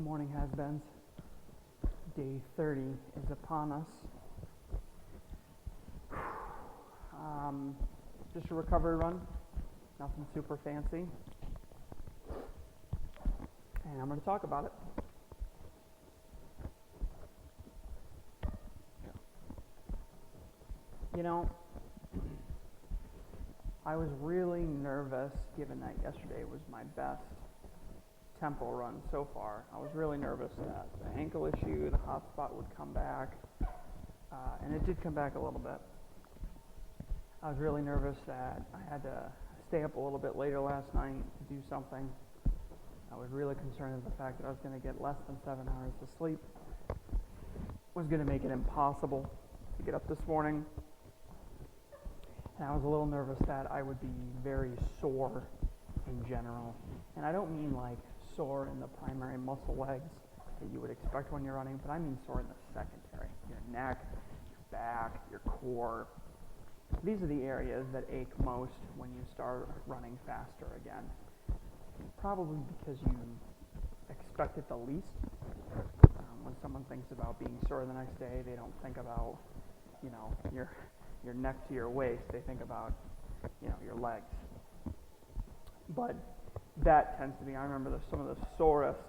Good morning, has-beens. Day 30 is upon us. Just a recovery run, nothing super fancy. And I'm going to talk about it. You know, I was really nervous given that yesterday was my best tempo run so far. I was really nervous that the ankle issue, the hot spot would come back, and it did come back a little bit. I was really nervous that I had to stay up a little bit later last night to do something. I was really concerned with the fact that I was going to get less than 7 hours of sleep. Was going to make it impossible to get up this morning. And I was a little nervous that I would be very sore in general. And I don't mean like sore in the primary muscle legs that you would expect when you're running, but I mean sore in the secondary. Your neck, your back, your core. These are the areas that ache most when you start running faster again. Probably because you expect it the least. When someone thinks about being sore the next day, they don't think about, your neck to your waist. They think about, your legs. But that tends to be, I remember some of the sorest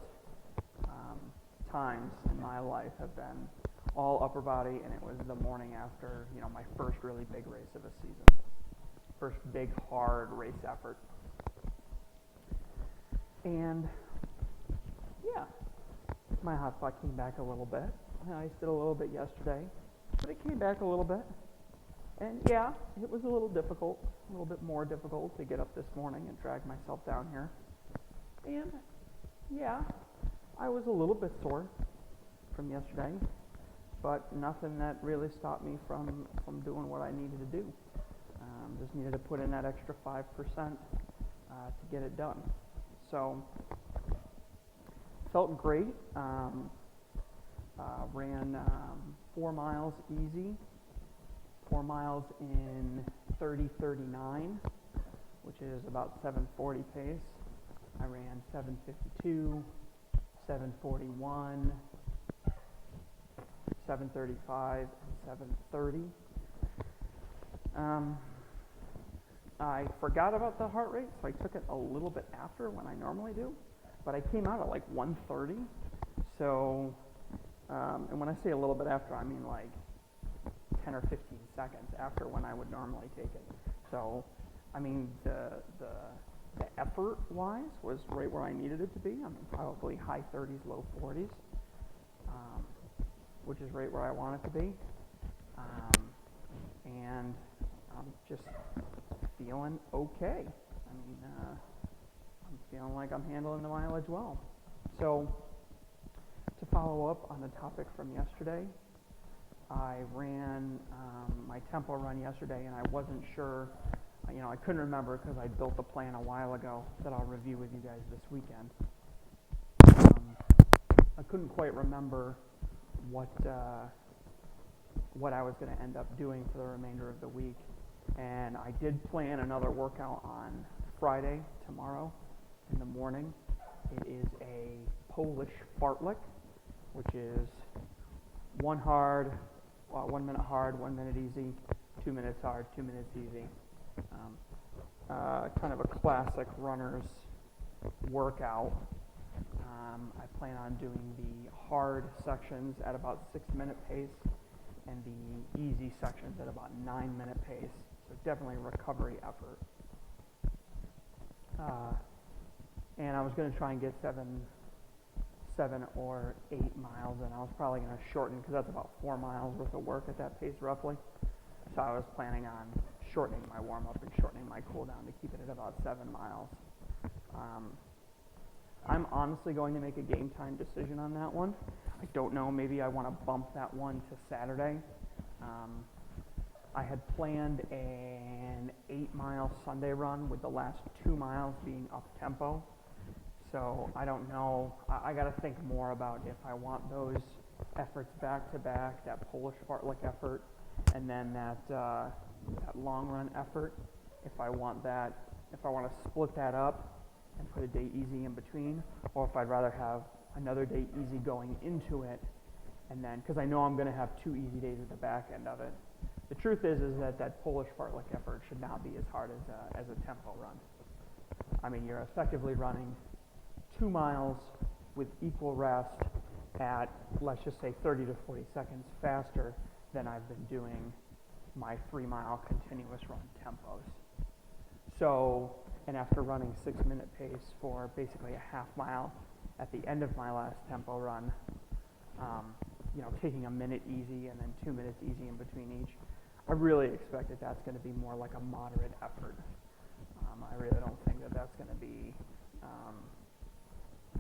times in my life have been all upper body, and it was the morning after, my first really big race of a season. First big, hard race effort. And, my hot spot came back a little bit. I iced it a little bit yesterday, but it came back a little bit. And, it was a little difficult, a little bit more difficult to get up this morning and drag myself down here. And, I was a little bit sore from yesterday, but nothing that really stopped me from doing what I needed to do. Just needed to put in that extra 5% to get it done. So, felt great. Ran 4 miles easy, 4 miles in 30:39, which is about 7:40 pace. I ran 7:52, 7:41, 7:35, and 7:30. I forgot about the heart rate, so I took it a little bit after when I normally do, but I came out at like 1:30. So, and when I say a little bit after, I mean like 10 or 15 seconds after when I would normally take it. So, I mean, the effort-wise was right where I needed it to be. I mean, probably high 30s, low 40s, which is right where I want it to be. And I'm just feeling okay. I mean, I'm feeling like I'm handling the mileage well. So, to follow up on the topic from yesterday, I ran my tempo run yesterday, and I wasn't sure, I couldn't remember because I built the plan a while ago that I'll review with you guys this weekend. I couldn't quite remember what I was going to end up doing for the remainder of the week. And I did plan another workout on Friday, tomorrow, in the morning. It is a Polish fartlek, which is 1 minute hard, 1 minute easy, 2 minutes hard, 2 minutes easy. Kind of a classic runner's workout. I plan on doing the hard sections at about 6-minute pace and the easy sections at about 9-minute pace. So definitely a recovery effort. And I was going to try and get 7 or 8 miles, and I was probably going to shorten because that's about 4 miles worth of work at that pace roughly. So I was planning on shortening my warm-up and shortening my cool-down to keep it at about 7 miles. I'm honestly going to make a game time decision on that one. I don't know, maybe I want to bump that one to Saturday. I had planned an 8-mile Sunday run with the last 2 miles being up-tempo. So I don't know. I got to think more about if I want those efforts back-to-back, that Polish fartlek effort, and then that long-run effort. If I want to split that up and put a day easy in between, or if I'd rather have another day easy going into it, and then, because I know I'm going to have 2 easy days at the back end of it. The truth is that Polish fartlek effort should not be as hard as a tempo run. I mean, you're effectively running 2 miles with equal rest at, let's just say, 30 to 40 seconds faster than I've been doing my 3-mile continuous run tempos. So, and after running 6-minute pace for basically a half mile at the end of my last tempo run, taking a minute easy and then 2 minutes easy in between each, I really expect that that's going to be more like a moderate effort. I really don't think that that's going to be,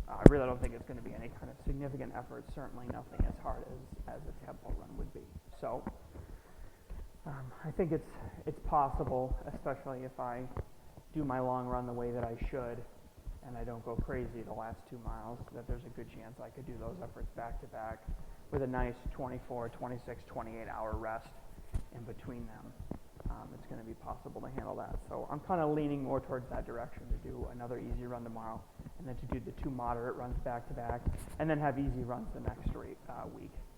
I really don't think it's going to be any kind of significant effort, certainly nothing as hard as a tempo run would be. So I think it's possible, especially if I do my long run the way that I should and I don't go crazy the last 2 miles, that there's a good chance I could do those efforts back to back with a nice 24, 26, 28 hour rest in between them. It's going to be possible to handle that. So I'm kind of leaning more towards that direction, to do another easy run tomorrow and then to do the 2 moderate runs back to back and then have easy runs the next week,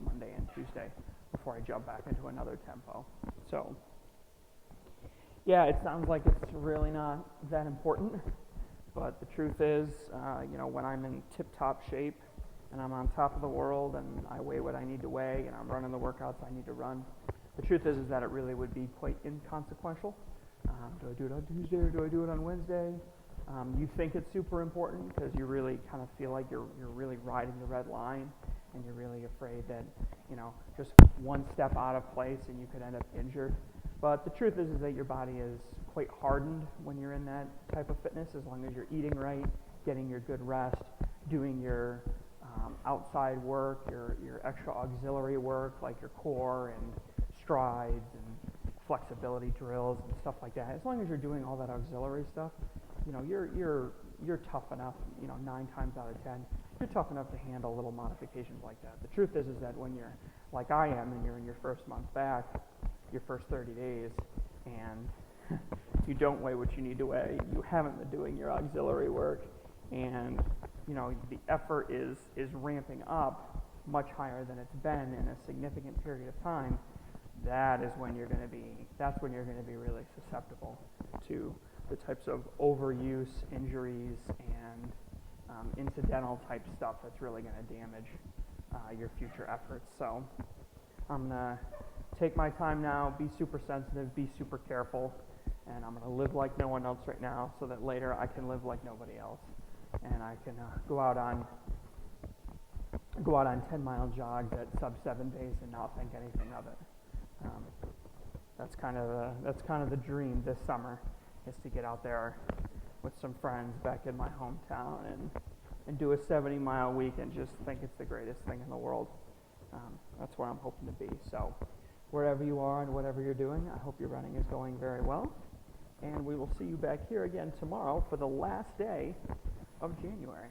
Monday and Tuesday, before I jump back into another tempo. So yeah, it sounds like it's really not that important, but the truth is, when I'm in tip-top shape and I'm on top of the world and I weigh what I need to weigh and I'm running the workouts I need to run, the truth is that it really would be quite inconsequential. Do I do it on Tuesday or do I do it on Wednesday? You think it's super important because you really kind of feel like you're really riding the red line, and you're really afraid that, just one step out of place and you could end up injured. But the truth is that your body is quite hardened when you're in that type of fitness, as long as you're eating right, getting your good rest, doing your outside work, your extra auxiliary work like your core and strides and flexibility drills and stuff like that. As long as you're doing all that auxiliary stuff, you're tough enough. 9 times out of 10, you're tough enough to handle little modifications like that. The truth is that when you're like I am and you're in your first month back, your first 30 days, and you don't weigh what you need to weigh, you haven't been doing your auxiliary work, and the effort is ramping up much higher than it's been in a significant period of time, that's when you're going to be really susceptible to the types of overuse, injuries, and incidental type stuff that's really going to damage your future efforts. So I'm going to take my time now, be super sensitive, be super careful, and I'm going to live like no one else right now so that later I can live like nobody else, and I can go out on 10-mile jogs at sub-7 pace and not think anything of it. That's kind of the dream this summer, is to get out there with some friends back in my hometown and do a 70-mile week and just think it's the greatest thing in the world. That's where I'm hoping to be. So wherever you are and whatever you're doing, I hope your running is going very well. And we will see you back here again tomorrow for the last day of January.